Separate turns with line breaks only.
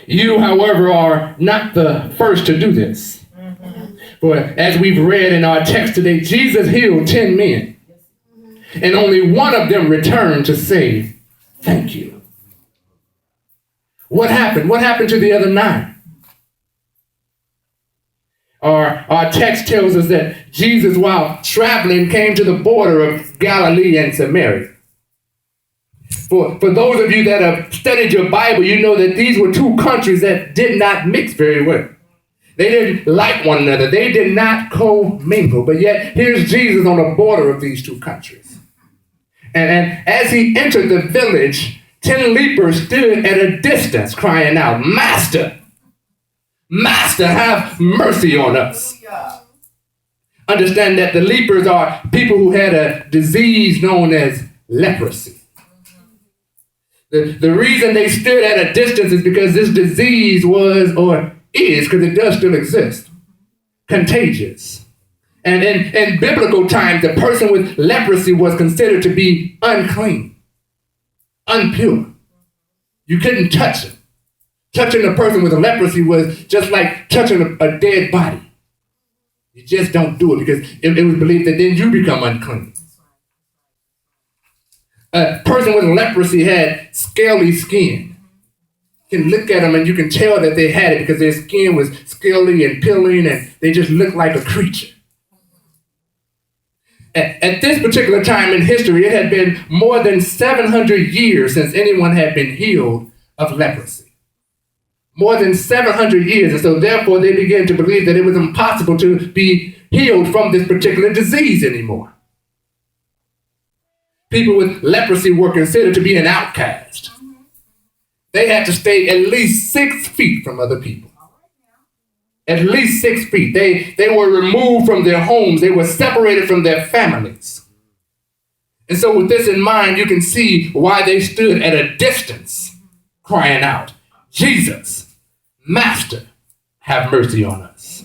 You, however, are not the first to do this. For as we've read in our text today, Jesus healed 10 men, and only one of them returned to say, thank you. What happened? What happened to the other 9? Our text tells us that Jesus, while traveling, came to the border of Galilee and Samaria. For those of you that have studied your Bible, you know that these were 2 countries that did not mix very well. They didn't like one another. They did not co-mingle. But yet, here's Jesus on the border of these 2 countries. And as he entered the village, 10 lepers stood at a distance crying out, Master, Master, have mercy on us. Understand that the lepers are people who had a disease known as leprosy. The reason they stood at a distance is because this disease was, or is, because it does still exist, contagious. And in biblical times, the person with leprosy was considered to be unclean, unpure. You couldn't touch him. Touching a person with a leprosy was just like touching a dead body. You just don't do it because it was believed that then you become unclean. A person with leprosy had scaly skin. You can look at them and you can tell that they had it because their skin was scaly and peeling and they just looked like a creature. At this particular time in history, it had been more than 700 years since anyone had been healed of leprosy. More than 700 years. And so therefore they began to believe that it was impossible to be healed from this particular disease anymore. People with leprosy were considered to be an outcast. They had to stay at least 6 feet from other people. At least 6 feet. They were removed from their homes. They were separated from their families. And so with this in mind, you can see why they stood at a distance crying out, Jesus, Master, have mercy on us.